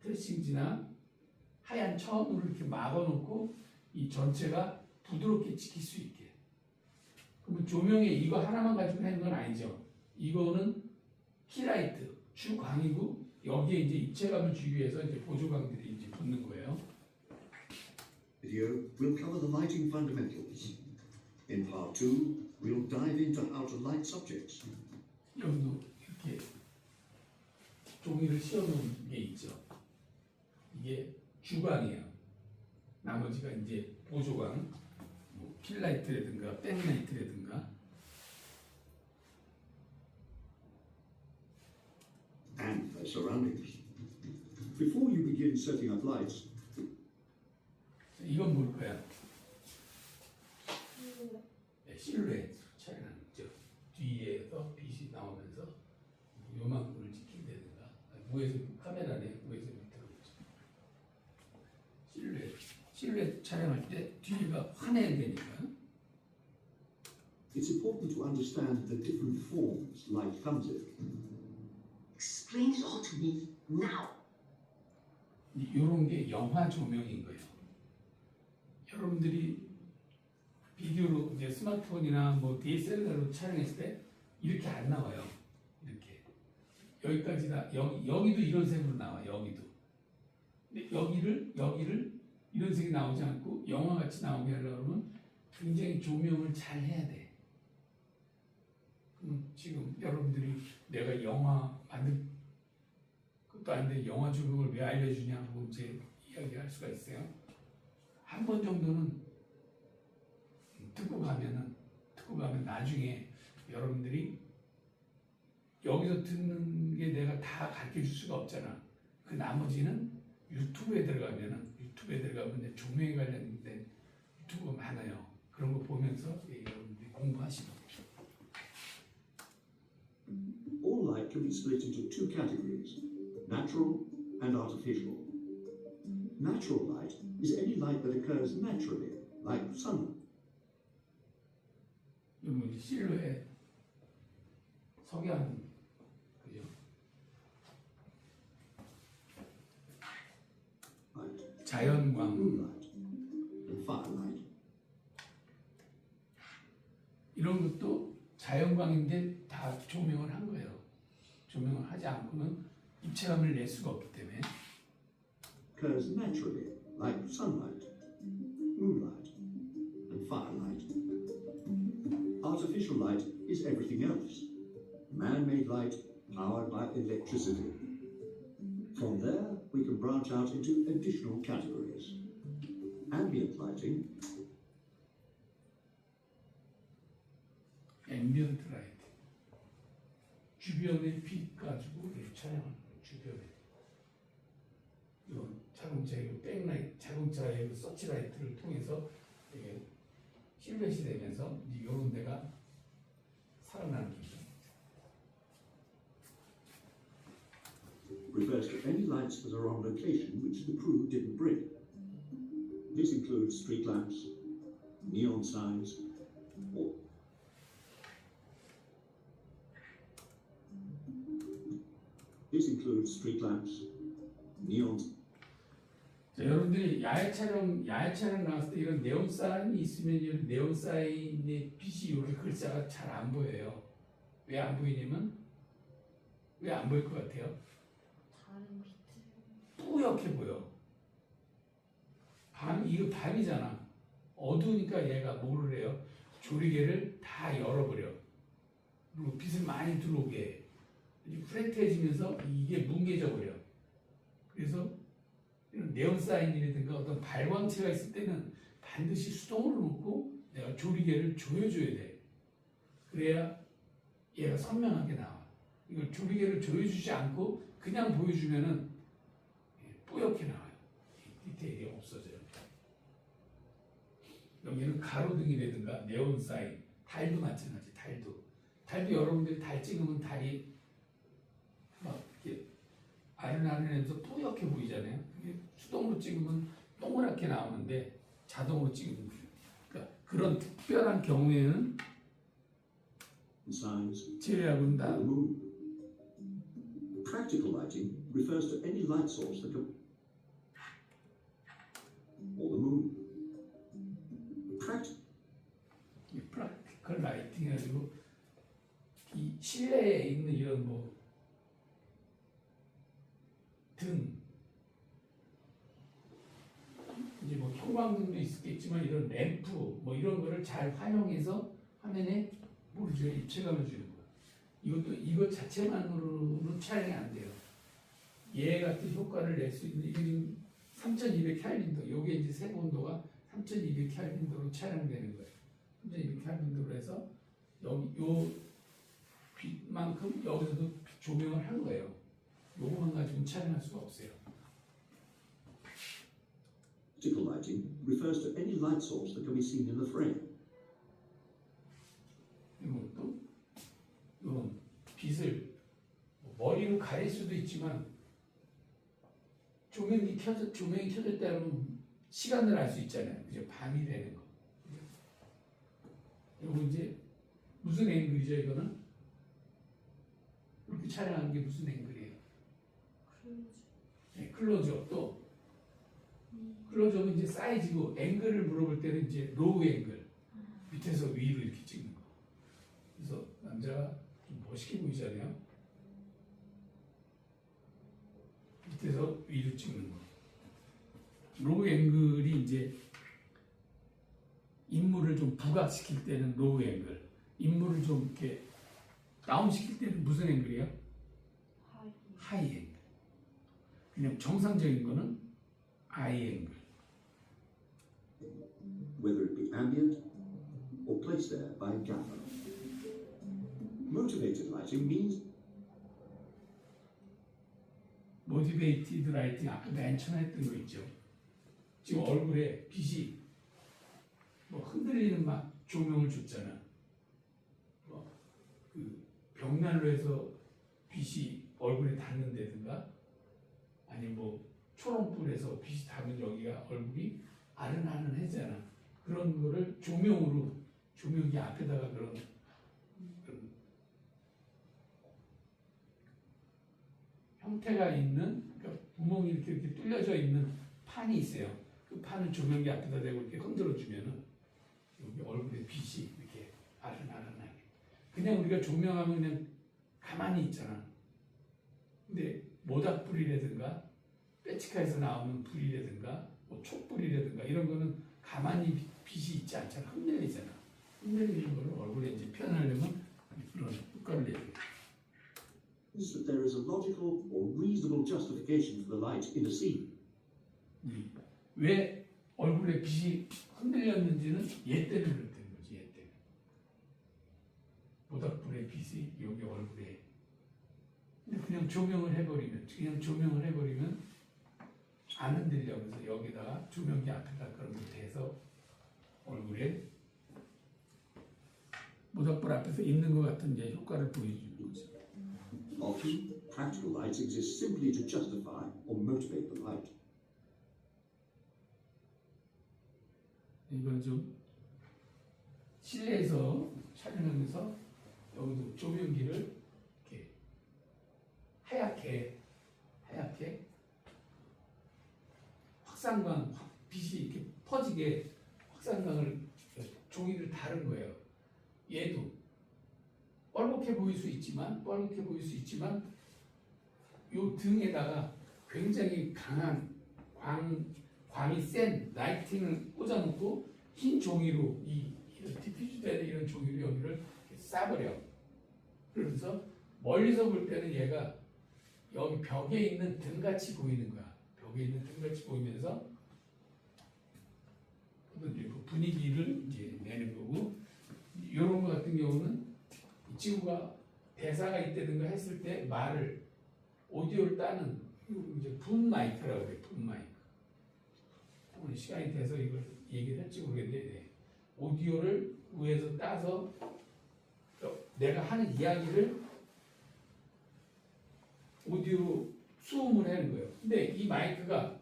트레싱지나 하얀 천으로 이렇게 막아놓고 이 전체가 부드럽게 찍힐 수 있게. 그러면 조명에 이거 하나만 가지고 하는 건 아니죠. 이거는 키라이트, 주광이고 여기에 이제 입체감을 주기 위해서 이제 보조광들이 이제 붙는 거예요. video will cover the lighting fundamentals. In part 2, we'll dive into how to light subjects. 여기도 이렇게 종이를 씌워놓은 게 있죠. 이게 주광이에요. 나머지가 이제 보조광, 뭐 필라이트라든가 백라이트라든가. And their surroundings. Before you begin setting up lights, 이건 뭘 거야? 네, 실루엣 촬영하는 거죠. 뒤에서 빛이 나오면서 요만큼을 찍힌다든가, 위에서 카메라네, 위에서 밑으로 실루엣 촬영할 때 뒤가 환해야 되니까. it's important to understand the different forms light comes in. Explain it all to me now. 이런 게 영화 조명인 거예요. 여러분들이 비디오로 이제 스마트폰이나 뭐 DSLR로 촬영했을 때 이렇게 안 나와요. 이렇게 여기까지 다 여기도 이런 색으로 나와. 여기도. 근데 여기를 이런 색이 나오지 않고 영화 같이 나오게 하려고 하면 굉장히 조명을 잘 해야 돼. 그럼 지금 여러분들이 내가 영화 만들 것도 아닌데 영화 조명을 왜 알려주냐고 이제 이야기할 수가 있어요. 한 번 정도는 듣고 가면 나중에 여러분들이 여기서 듣는 게 내가 다 가르쳐 줄 수가 없잖아. 그 나머지는 유튜브에 들어가면 이제 조명에 관련된 유튜브가 많아요. 그런 거 보면서 여러분들이 공부하시면 돼요. All light can be split into two categories, natural and artificial. Natural light is any light that occurs naturally, like sunlight. 여러분 실루엣, 석양, 그죠? 자연광 Moonlight and firelight. 이런 것도 자연광인데 다 조명을 한 거예요. 조명을 하지 않고는 입체감을 낼 수가 없기 때문에. Occurs naturally, like sunlight, moonlight and firelight. artificial light is everything else. Man-made light powered by electricity. From there, we can branch out into additional categories. Ambient lighting, 앰비언트 라이트. 주변의 빛 가지고 이렇게 촬영하는 거예요. 주변에. 요 자동차의 백라이트, 자동차의 그 서치라이트를 통해서 이게 실루엣이 되면서 이런 데가 살아나는 거죠. refers to any lights that are on location which the crew didn't bring. This includes street lamps, neon signs, or neon. 자, 여러분들이 야외 촬영 나왔을 때 이런 네온 사인이 있으면 이 네온 사인의 빛이 이렇게 글자가 잘 안 보여요. 왜 안 보이냐면 왜 안 보일 것 같아요? 다른 빛을 뿌옇게 보여. 이거 밤이잖아. 어두우니까 얘가 뭐를 해요? 조리개를 다 열어버려. 그리고 빛을 많이 들어오게 해. 프레트해지면서 이게 뭉개져 버려. 그래서 이런 네온 사인이라든가 어떤 발광체가 있을 때는 반드시 수동으로 놓고 내가 조리개를 조여줘야 돼. 그래야 얘가 선명하게 나와. 이걸 조리개를 조여주지 않고 그냥 보여주면은 뿌옇게 나와요. 디테일이 없어져요. 여기는 가로등이라든가 네온 사인, 달도 마찬가지. 달도 여러분들이 달 찍으면 달이 막 이렇게 아른아른해서 뿌옇게 보이잖아요. 이게 수동으로 찍으면 동그랗게 나오는데 자동으로 찍으면 그러니까 그런 특별한 경우에는 signs, 제외하고는 다 or the moon. Practical lighting refers to any light source that can or the moon. 프랙티컬 라이팅 해가지고 이 실내에 있는 이런 뭐 등 이제 뭐 형광등도 있겠지만 이런 램프 뭐 이런 거를 잘 활용해서 화면에 모르죠 입체감을 주는 거야. 이것 자체만으로는 촬영이 안 돼요. 얘 같은 효과를 낼 수 있는 이게 지금 3200켈빈도 요게 이제 세부 온도가 3200켈빈도로 촬영되는 거예요. 3200켈빈도로 해서 여기 요 빛만큼 여기서도 조명을 한 거예요. 요거만 가지고는 촬영할 수가 없어요. Practical lighting refers to any light source that can be seen in the frame. 이것도 이런 빛을 머리로 가릴 수도 있지만 조명이 켜졌다면 시간을 알 수 있잖아요. 이제 밤이 되는 거. 이거 이제 무슨 앵글이죠? 이거는 이렇게 촬영하는 게 무슨 앵글이에요? 네, 클로즈업도 클로즈업은 이제 사이즈고 앵글을 물어볼 때는 이제 로우 앵글 밑에서 위로 이렇게 찍는 거. 그래서 남자가 좀 멋있게 보이잖아요. 밑에서 위로 찍는 거. 로우 앵글이 이제 인물을 좀 부각시킬 때는 로우 앵글, 인물을 좀 이렇게 다운시킬 때는 무슨 앵글이에요? 하이 앵글. 그냥 정상적인 거는 아이 앵글. Whether it be ambient or placed there by gaffer. Motivated lighting means 모티베이티드 라이팅 아까 맨 처음에 했던 거 있죠. 지금 얼굴에 빛이 뭐 흔들리는 막 조명을 줬잖아. 뭐 그 벽난로에서 빛이 얼굴에 닿는다든가 아니면 뭐 초롱불에서 빛이 닿으면 여기가 얼굴이 아른아른해잖아. 그런 거를 조명으로 조명기 앞에다가 그런 형태가 있는 그러니까 구멍이 이렇게 뚫려져 있는 판이 있어요. 그 판을 조명기 앞에다 대고 이렇게 흔들어 주면은 여기 얼굴에 빛이 이렇게 아른아른하게. 그냥 우리가 조명하면 그냥 가만히 있잖아. 근데 모닥불이라든가 빼치카에서 나오는 불이라든가 뭐 촛불이라든가 이런 거는 가만히 빛이 있지 않잖아. 흔들리잖아. 흔들리는 걸 얼굴에 이제 표현하려면 그런 효과를 내요. is that there is a logical or reasonable justification for the light in a scene. 왜 얼굴에 빛이 흔들렸는지는 얘 때문에 그렇다는 거지. 얘 때문에. 모닥불의 빛이 여기 얼굴에. 근데 그냥 조명을 해버리면 안 흔들려. 그래서 여기다가 조명기 앞에다 그런 거 대서 얼굴에 모닥불 앞에서 있는 것 같은 이제 효과를 보여주는 거죠. Often, practical lights exist simply to justify or motivate the light. 이건 좀 실내에서 촬영하면서 여기도 조명기를 이렇게 하얗게 확산광 빛이 이렇게 퍼지게 확산광을 종이를 다른 거예요. 얘도 뻘겋게 보일 수 있지만 요 등에다가 굉장히 강한 광이 센 라이팅을 꽂아놓고 흰 종이로 이런 디퓨즈된 이런 종이로 여기를 이렇게 싸버려. 그러면서 멀리서 볼 때는 얘가 여기 벽에 있는 등같이 보이는 거야. 벽에 있는 등같이 보이면서 그 분위기를 이제 내는 거고, 이런 거 같은 경우는 이 친구가 대사가 있다든가 했을 때 말을 오디오를 따는 이제 분 마이크라고 그래. 분 마이크. 오늘 시간이 돼서 이걸 얘기를 할지 모르겠는데, 오디오를 위에서 따서 내가 하는 이야기를 오디오로 수음을 하는 거예요. 근데 이 마이크가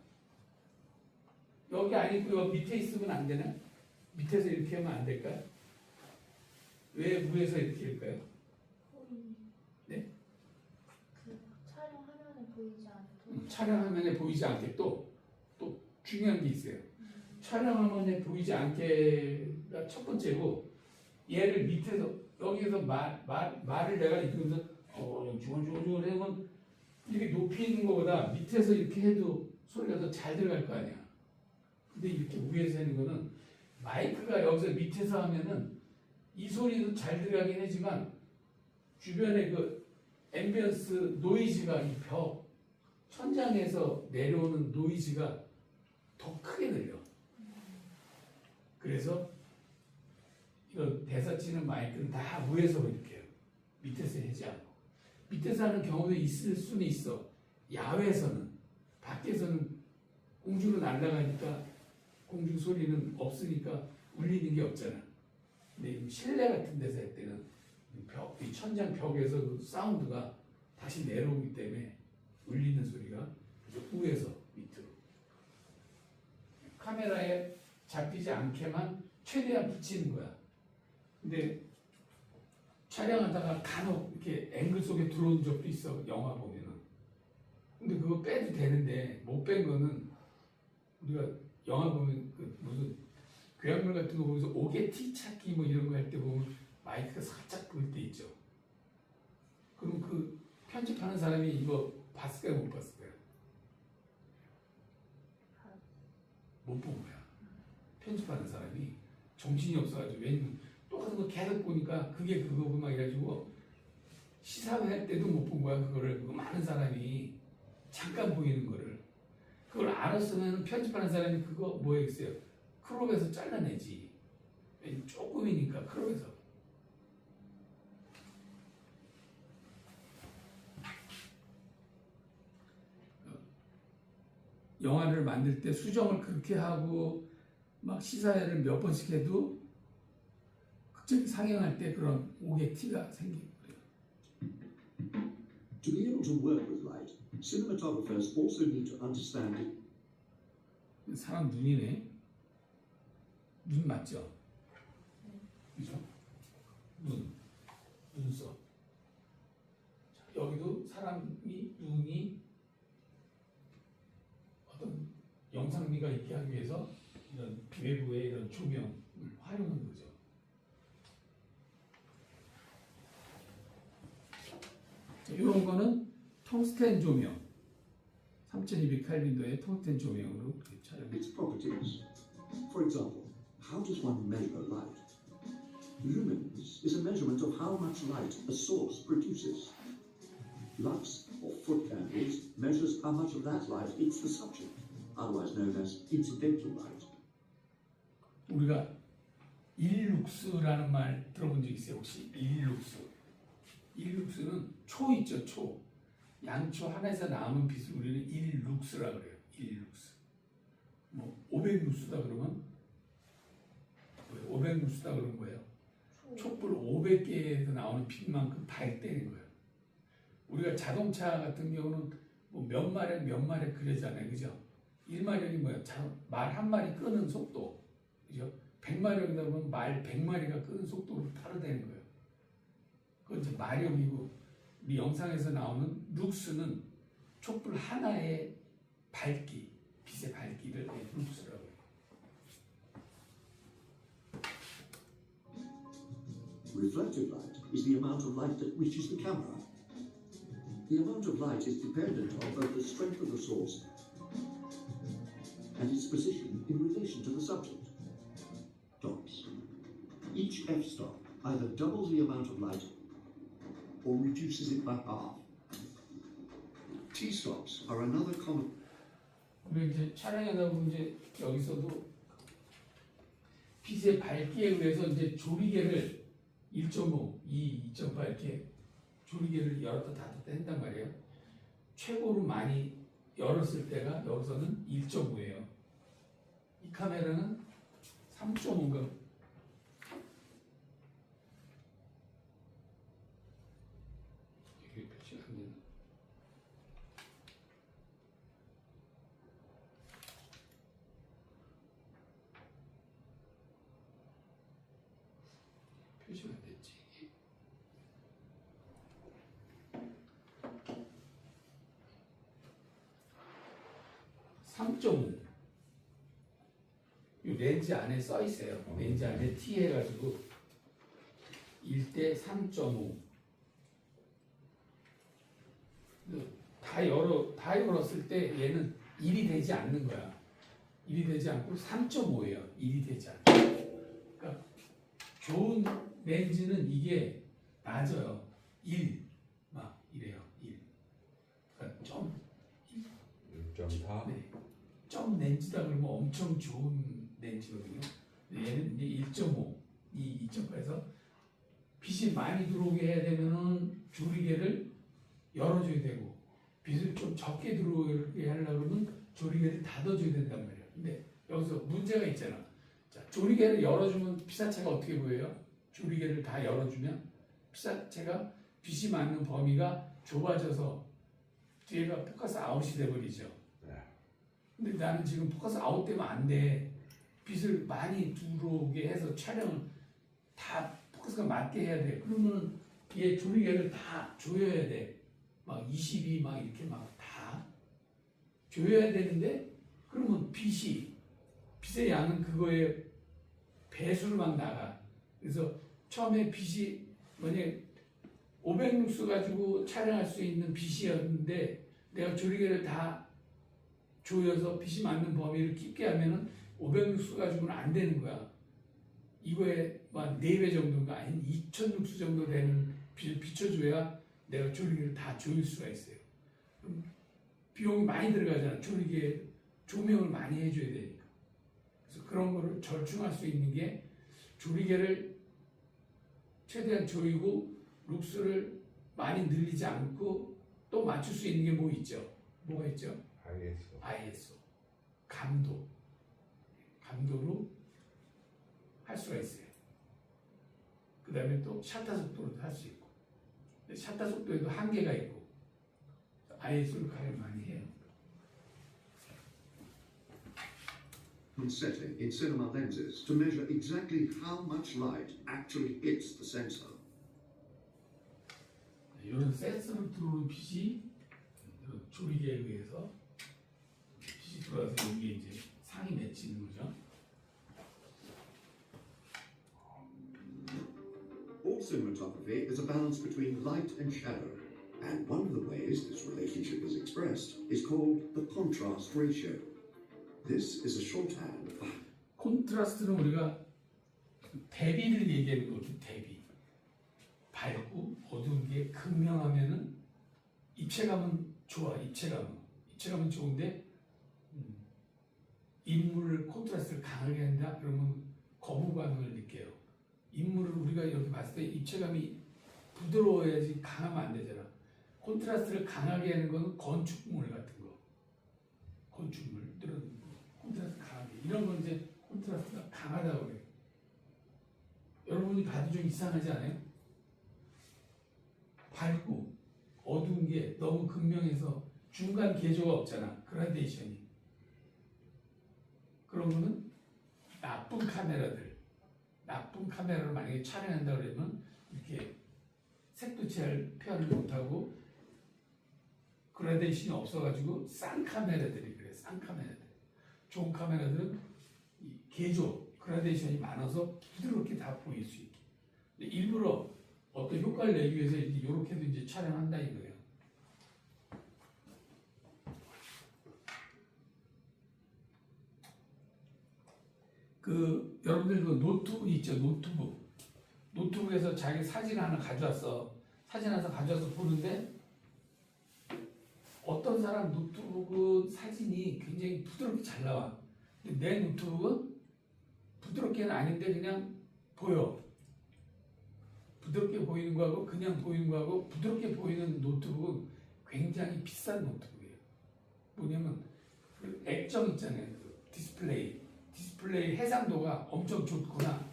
여기 아니고 여기 밑에 있으면 안 되나? 밑에서 이렇게 하면 안 될까요? 왜 위에서 이렇게 할까요? 소리. 네? 그 촬영 화면에 보이지 않게. 촬영 화면에 보이지 않게 또 중요한 게 있어요. 촬영 화면에 보이지 않게가 첫 번째고, 얘를 밑에서 여기서 말을 내가 이러면서 중얼중얼 해면 이렇게 높이 있는 것보다 밑에서 이렇게 해도 소리가 더 잘 들어갈 거 아니야. 근데 이렇게 위에서 하는 거는 마이크가 여기서 밑에서 하면은 이 소리도 잘 들어가긴 하지만 주변에 그 앰비언스 노이즈가 이 벽 천장에서 내려오는 노이즈가 더 크게 들려. 그래서 이런 대사 치는 마이크는 다 위에서 이렇게 해요. 밑에서 하지 않고. 밑에서 하는 경우도 있을 수는 있어. 야외에서는. 밖에서는 공중으로 날아가니까 공중 소리는 없으니까 울리는 게 없잖아. 근데 실내 같은 데서 할 때는 이 천장 벽에서 그 사운드가 다시 내려오기 때문에 울리는 소리가 위에서 밑으로. 카메라에 잡히지 않게만 최대한 붙이는 거야. 근데 촬영하다가 간혹 이렇게 앵글 속에 들어온 적도 있어. 영화 보면은. 근데 그거 빼도 되는데 못 뺀 거는, 우리가 영화 보면 그 무슨 괴물 같은 거 보면서 오게티 찾기 뭐 이런 거 할 때 보면 마이크가 살짝 보일 때 있죠. 그럼 그 편집하는 사람이 이거 봤을까요? 못 봤을까요? 못 본 거야. 편집하는 사람이 정신이 없어가지고. 왜냐면 똑같은 거 계속 보니까 그게 그거고 막 이래가지고 시사회 할 때도 못 본 거야. 그거를. 그거 많은 사람이 잠깐 보이는 거를. 그걸 알았으면 편집하는 사람이 그거 뭐 했어요? 크롭에서 잘라내지. 조금이니까 크롭에서. 영화를 만들 때 수정을 그렇게 하고 막 시사회를 몇 번씩 해도 극장이 상영할 때 그런 오게티가 생기고 그래요. To be able to work with light, cinematographers also need to understand it. 사람 눈이네. 눈 맞죠? 그죠? 눈썹. 여기도 사람이 눈이 어떤 영상미가 있게 하기 위해서 이런 외부의 이런 조명을 활용하는 거죠. 이런 거는 텅스텐 조명, 3200 켈빈도의 텅스텐 조명으로 촬영해요. Its properties. For example, how does one measure light? Lumens is a measurement of how much light a source produces. Lux, or foot candles, measures how much of that light hits the subject, otherwise known as incidental light. 우리가 일룩스라는 말 들어본 적 있어요? 혹시 일룩스? 일룩스는 초 있죠, 초. 양초 하나에서 나오는 빛을 우리는 일룩스라 그래요. 일룩스. 뭐 500룩스다 그러면 500룩스다 그러는 거예요. 촛불 500개에서 나오는 빛만큼 밝다는 거예요. 우리가 자동차 같은 경우는 뭐 몇 마력 그러잖아요, 그죠? 1마력이 뭐야? 말 한 마리 끄는 속도, 그죠? 100마력이다 보면 말 100마리가 끄는 속도로 따라되는 거예요. 그건 이제 마력이고, 우리 영상에서 나오는 룩스는 촛불 하나의 밝기, 빛의 밝기를 룩스라고 해요. Reflected light is the amount of light that reaches the camera. The amount of light is dependent on both the strength of the source and its position in relation to the subject. Dots. Each f-stop either doubles the amount of light or reduces it by half. T-stops are another common. 우리 이제 촬영하다 보면 이제 여기서도 빛의 밝기에 의해서 이제 조리개를 1.5, 2, 2.8 이렇게 조리개를 열었다 닫았다 한단 말이에요. 최고로 많이 열었을 때가 여기서는 1.5예요. 이 카메라는 3.5인가? 이게 표시가 안 되나? 표시가 안 됐지. 3.5. 이 렌즈 안에 써 있어요. 렌즈 안에 T 해가지고 1대 3.5. 다 열었을 때 얘는 1이 되지 않는 거야. 1이 되지 않고 3.5예요. 1이 되지 않고. 그러니까 좋은 렌즈는 이게 낮아요. 1. 막 이래요. 1. 그러니까 좀 1.4. 네. 점 렌즈다 그러면 엄청 좋은 렌즈거든요. 얘는 이제 1.5, 2.8에서 빛이 많이 들어오게 해야 되면은 조리개를 열어줘야 되고, 빛을 좀 적게 들어오게 하려고 그러면 조리개를 닫아줘야 된단 말이에요. 근데 여기서 문제가 있잖아. 자, 조리개를 열어주면 피사체가 어떻게 보여요? 조리개를 다 열어주면 피사체가 빛이 맞는 범위가 좁아져서 뒤에가 포커스 아웃이 돼버리죠. 근데 나는 지금 포커스 아웃되면 안 돼. 빛을 많이 들어오게 해서 촬영을 다 포커스가 맞게 해야 돼. 그러면 얘 조리개를 다 조여야 돼. 막 22, 막 이렇게 막 다 조여야 되는데, 그러면 빛의 양은 그거에 배수를 막 나가. 그래서 처음에 빛이 만약에 500룩스 가지고 촬영할 수 있는 빛이었는데 내가 조리개를 다 조여서 빛이 맞는 범위를 깊게 하면은 500룩스 가지고는 안 되는 거야. 이거에 한 4배 정도가 아닌 2000룩스 정도 되는 빛을 비춰줘야 내가 조리개를 다 조일 수가 있어요. 그럼 비용이 많이 들어가잖아. 조리개 조명을 많이 해줘야 되니까. 그래서 그런 거를 절충할 수 있는 게 조리개를 최대한 조이고 룩스를 많이 늘리지 않고 또 맞출 수 있는 게 뭐 있죠? 뭐가 있죠? ISO. 감도로 할 수가 있어요. 그 다음에 또 샤터 속도로도 할 수 있고. 근데 샤터 속도에도 한계가 있고. ISO를 가장 많이 해요. Setting in cinema lenses to measure exactly how much light actually hits the sensor. 이런 센서로 들어오는 빛이 조리개에 의해서 빛이 들어와서 여기에 이제 상이 맺히는 거죠. All cinematography is a balance between light and shadow, and one of the ways this relationship is expressed is called the contrast ratio. This is a shorthand for 콘트라스트는 우리가 대비를 얘기하는 거거든. 대비. 밝고 어두운 게 극명하면은 입체감은 좋아. 입체감은 좋은데 인물을 콘트라스트를 강하게 한다 그러면 거부 반응을 느껴요. 인물을 우리가 이렇게 봤을 때 입체감이 부드러워야지 강하면 안 되잖아. 콘트라스트를 강하게 하는 거는 건축물 같은 거. 건축물 이런 콘트라스트 강하게 이런 건 이제 콘트라스트가 강하다고 그래. 여러분이 봐도 좀 이상하지 않아요? 밝고 어두운 게 너무 극명해서 중간 개조가 없잖아. 그라데이션이. 그러면은 나쁜 카메라를 만약에 촬영한다 그러면 이렇게 색도 잘 표현을 못하고 그라데이션이 없어가지고 싼 카메라들이 그래. 싼 카메라들. 좋은 카메라들은 이 개조 그라데이션이 많아서 부드럽게 다 보일 수 있게. 근데 일부러 어떤 효과를 내기 위해서 이렇게도 이제 촬영한다 이거예요. 여러분들 그 노트북 있죠? 노트북에서 자기 사진 하나 가져와서 보는데 어떤 사람 노트북은 사진이 굉장히 부드럽게 잘 나와. 근데 내 노트북은 부드럽게는 아닌데 그냥 보여. 부드럽게 보이는 거하고 그냥 보이는 거하고 부드럽게 보이는 노트북은 굉장히 비싼 노트북이에요. 뭐냐면 그 액정 있잖아요. 그 디스플레이 해상도가 엄청 좋거나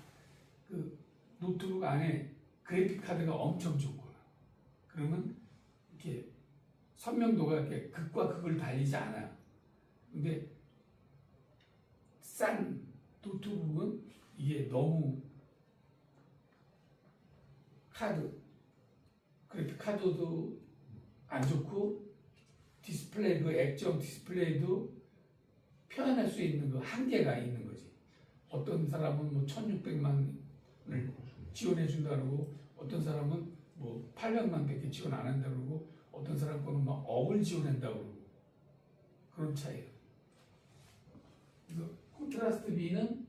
그 노트북 안에 그래픽 카드가 엄청 좋거나 그러면 이렇게 선명도가 이렇게 극과 극을 달리지 않아요. 근데 싼 노트북은 이게 너무 그래픽 카드도 안 좋고 디스플레이 그 액정 디스플레이도 표현할 수 있는 그 한계가 있는 거지. 어떤 사람은 뭐 1600만을 지원해 준다 그러고 어떤 사람은 뭐 800만밖에 지원 안 한다 그러고 어떤 사람 거는 막 억을 지원한다 그러고 그런 차이예요. 그래서 콘트라스트 B는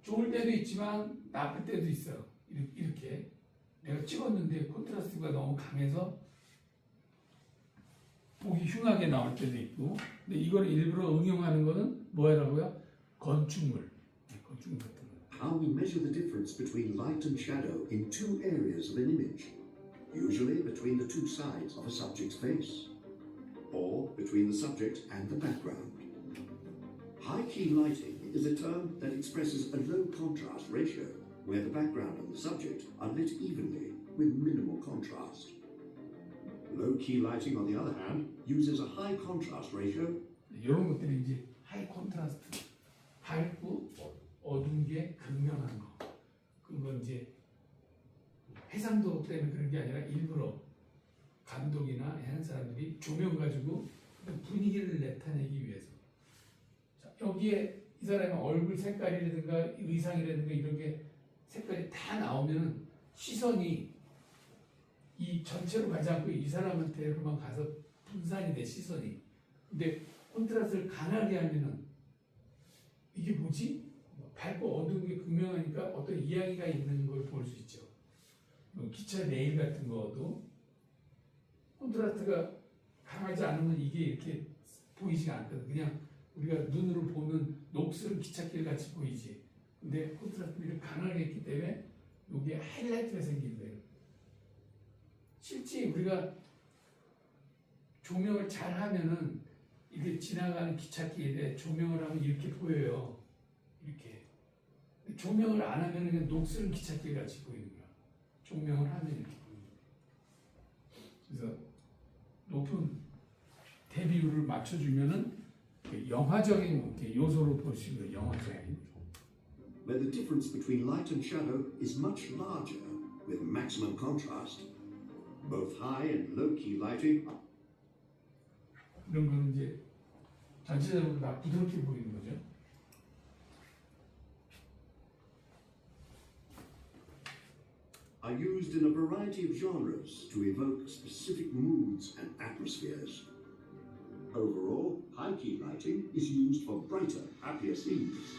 좋을 때도 있지만 나쁠 때도 있어요. 이렇게 내가 찍었는데 콘트라스트가 너무 강해서 보기 흉하게 나올 때도 있고, 근데 이걸 일부러 응용하는 거는 뭐라고요? 건축물 같은 거. How we measure the difference between light and shadow in two areas of an image, usually between the two sides of a subject's face, or between the subject and the background. High-key lighting is a term that expresses a low contrast ratio, where the background and the subject are lit evenly with minimal contrast. Low-key lighting, on the other hand, uses a high contrast ratio. 이런 것들이 이제 하이 콘트라스트, 밝고 어두운 게 극명한 거. 그건 이제 해상도 때문에 그런 게 아니라 일부러 감독이나 하는 사람들이 조명 가지고 분위기를 나타내기 위해서. 자, 여기에 이 사람의 얼굴 색깔이라든가 의상이라든가 이런 게 색깔이 다 나오면 시선이 이 전체로 가지 않고 이 사람한테로만 가서 분산이 돼 시선이. 근데 콘트라스트를 강하게 하면은 이게 뭐지? 밝고 어두운 게 극명하니까 어떤 이야기가 있는 걸 볼 수 있죠. 기차 레일 같은 거도 콘트라스트가 강하지 않으면 이게 이렇게 보이지가 않거든. 그냥 우리가 눈으로 보는 녹슬은 기찻길 같이 보이지. 근데 콘트라스트를 강하게 했기 때문에 여기에 하이라이트가 생긴 거예요. 실제 우리가 조명을 잘 하면은 이렇게 지나가는 기찻길에 조명을 하면 이렇게 보여요. 이렇게. 조명을 안 하면 그냥 녹슬은 기찻길 같이 보이는 거야. 조명을 하면 이렇게 보이는 거야. 그래서 높은 대비율을 맞춰주면은 영화적인 요소로 볼 수 있는 영화적인. Where the difference between light and shadow is much larger with maximum contrast. Both high and low-key lighting 이런 거는 이제 전체적으로 다 부드럽게 보이는 거죠. are used in a variety of genres to evoke specific moods and atmospheres. Overall, high-key lighting is used for brighter, happier scenes.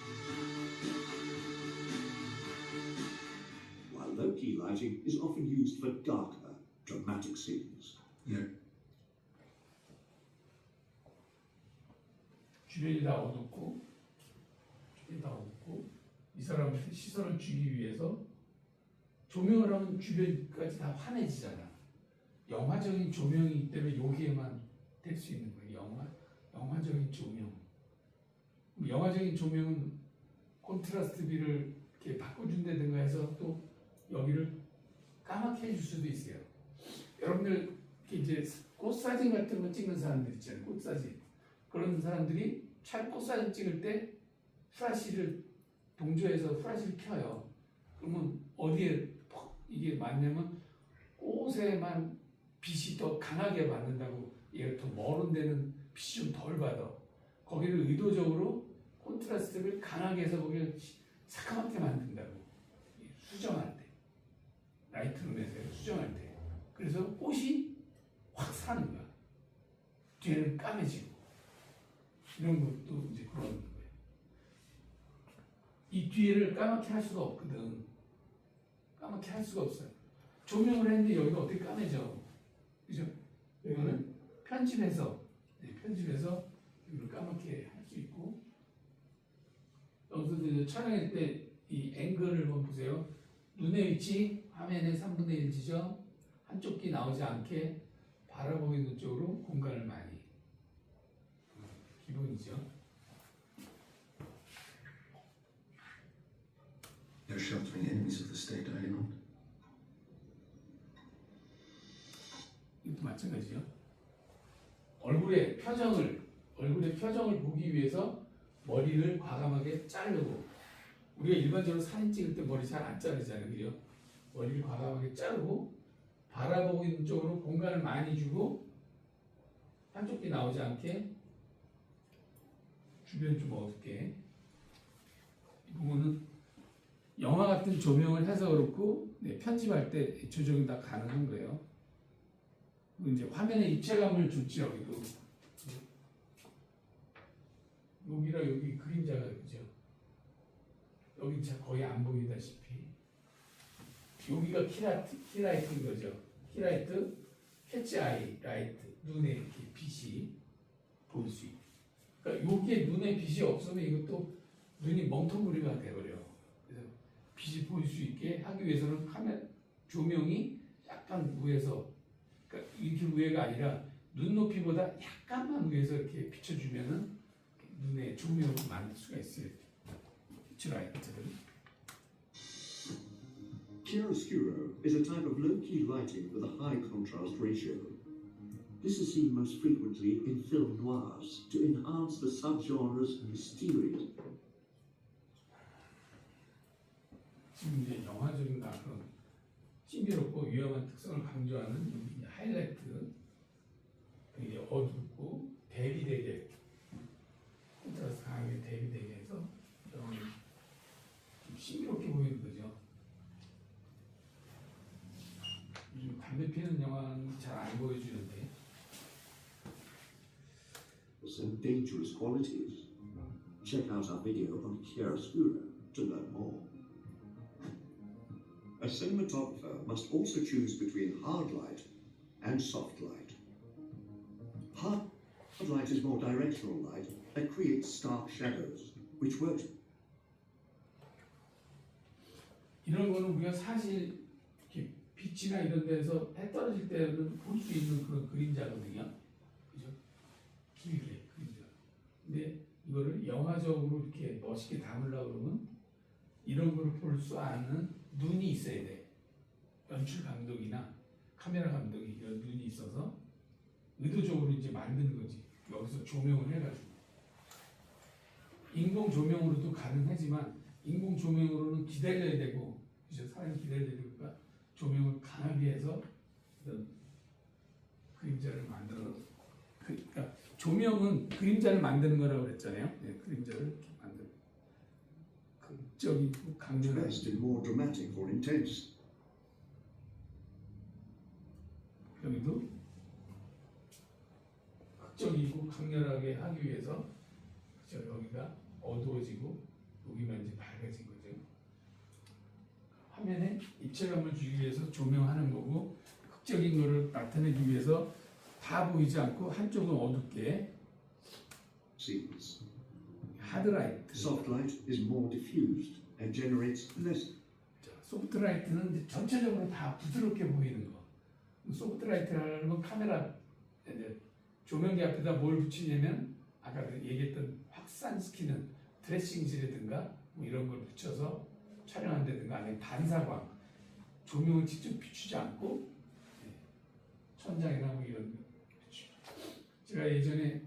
low-key lighting is often used for darker, dramatic scenes. 주변이 다 어둡고 이 사람한테 시선을 주기 위해서 조명을 하면 주변까지 다 환해지잖아. 영화적인 조명이기 때문에 여기에만 될 수 있는 거예요. 영화적인 조명. 영화적인 조명은 콘트라스트비를 이렇게 바꿔준다든가 해서 또 여기를 까맣게 해줄 수도 있어요. 여러분들 이제 꽃사진 같은 거 찍는 사람들 있잖아요. 꽃사진. 그런 사람들이 꽃사진 찍을 때 후라시를 동조해서 후라시를 켜요. 그러면 어디에 이게 맞냐면 꽃에만 빛이 더 강하게 받는다고, 얘가 더 멀은 데는 빛이 좀 덜 받아. 거기를 의도적으로 콘트라스트를 강하게 해서 거기를 새까맣게 만든다고. 수정할 때, 라이트룸에서 수정할 때. 그래서 꽃이 확 사는 거야. 뒤에는 까매지고. 이런 것도 이제 그런 거예요. 이 뒤에를 까맣게 할 수가 없거든. 까맣게 할 수가 없어요. 조명을 했는데 여기가 어떻게 까매져? 그죠? 이거는 편집해서 이걸 까맣게 할 수 있고, 여기서 이제 촬영할 때 이 앵글을 한번 보세요. 눈의 위치 화면의 3분의 1 지점, 한쪽 귀 나오지 않게 바라보고 있는 쪽으로 공간을 많이. 기본이죠. No sheltering enemies of the state, are you not? 이것도 마찬가지죠. 얼굴의 표정을 보기 위해서 머리를 과감하게 자르고, 우리가 일반적으로 사진 찍을 때 머리 잘 안 자르잖아요, 그죠? 머리를 과감하게 자르고 바라보고 있는 쪽으로 공간을 많이 주고 한쪽 귀 나오지 않게 주변 좀 어둡게. 이 부분은 영화 같은 조명을 해서 그렇고, 편집할 때 조정이 다 가능한 거예요. 그리고 이제 화면의 입체감을 줬죠. 여기도. 여기랑 여기 그림자가 그죠. 여기 거의 안 보이다시피. 여기가 키라이트인 거죠. 키라이트, 캐치아이 라이트, 눈에 이렇게 빛이 보일 수 있게. 그러니까 여기에 눈에 빛이 없으면 이것도 눈이 멍텅구리가 돼버려. 그래서 빛이 보일 수 있게 하기 위해서는 조명이 약간 위에서, 그러니까 이렇게 위에가 아니라 눈높이보다 약간만 위에서 이렇게 비춰주면은 눈에 조명을 만들 수가 있어요. 키라이트를. Chiaroscuro is a type of low-key lighting with a high contrast ratio. This is seen most frequently in film noirs to enhance the subgenre's mysterious. 지금 이제 영화적인가 그런 신비롭고 위험한 특성을 강조하는 여기 하이라이트, 되게 어둡고 대비되게 콘트라스트 강하게 대비되게 해서 좀 신비롭게 보이는 거죠. 요즘 담배 피는 영화는 잘 안 보여주는데. Some dangerous qualities. Check out our video on chiaroscuro to learn more. A cinematographer must also choose between hard light and soft light. Hard light is more directional light that creates stark shadows, which works. 이런 거는 우리가 사실 이렇게 빛이나 이런 데서 해 떨어질 때는 볼 수 있는 그런 그림자거든요. 그죠? 길게 그림자. 근데 이거를 영화적으로 이렇게 멋있게 담으려고 그러면 이런 거를 볼 수 아는 눈이 있어야 돼. 연출 감독이나 카메라 감독이 이런 눈이 있어서 의도적으로 이제 만드는 거지. 여기서 조명을 해가지고. 인공 조명으로도 가능하지만 인공 조명으로는 기다려야 되고, 그죠? 사람이 기다려야 되니까 조명을 강하게 해서 이런 그림자를 만들어. 그러니까 조명은 그림자를 만드는 거라고 그랬잖아요. 네, 그림자를 이렇게 만드는. 극적이고 강렬한. Best in more dramatic or intense. 여기도 극적이고 강렬하게 하기 위해서 그죠? 여기가 어두워지고 여기만 이제 밝아진 거죠. 화면 화면에 입체감을 주기 위해서 조명하는 거고 극적인 거를 나타내기 위해서 다 보이지 않고 한쪽은 어둡게 Sequence. 하드라이트. Soft light is more diffused and generates less. 소프트라이트는 이제 전체적으로 다 부드럽게 보이는 거. 소프트라이트라는 건 카메라 이제 조명기 앞에다 뭘 붙이냐면 아까 얘기했던 확산시키는 드레싱실이라든가 뭐 이런 걸 붙여서 촬영한다든가 아니면 반사광 조명을 직접 비추지 않고 천장이나 뭐 이런 거 비추. 제가 예전에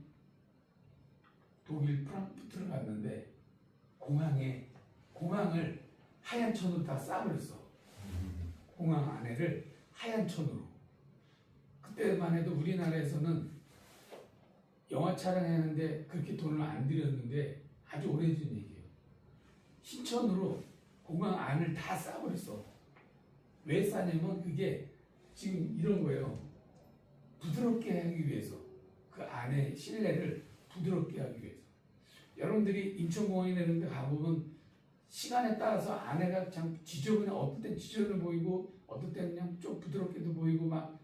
독일 프랑크푸르트를 갔는데 공항을 하얀 천으로 다 싸버렸어. 공항 안에를 하얀 천으로. 그때만 해도 우리나라에서는 영화 촬영하는데 그렇게 돈을 안 들였는데 아주 오래전 얘기예요. 흰천으로 공항 안을 다 싸버렸어. 왜 싸냐면 그게 지금 이런 거예요. 부드럽게 하기 위해서. 그 안에 실내를 부드럽게 하기 위해서. 여러분들이 인천공항이나 이런 데 가보면 시간에 따라서 안에가 참 지저분해. 어떨 땐 지저분해 보이고 어떨 때는 그냥 좀 부드럽게도 보이고 막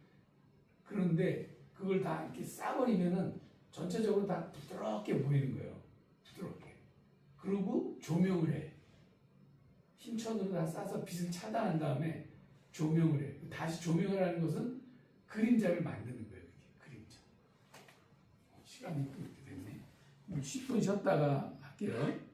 그런데 그걸 다 이렇게 싸버리면은 전체적으로 다 부드럽게 보이는 거예요. 부드럽게. 그리고 조명을 해. 흰천으로 다 싸서 빛을 차단한 다음에 조명을 해. 다시 조명을 하는 것은 그림자를 만드는 거예요. 이렇게 그림자. 시간이 또 이렇게 됐네. 10분 쉬었다가 할게요.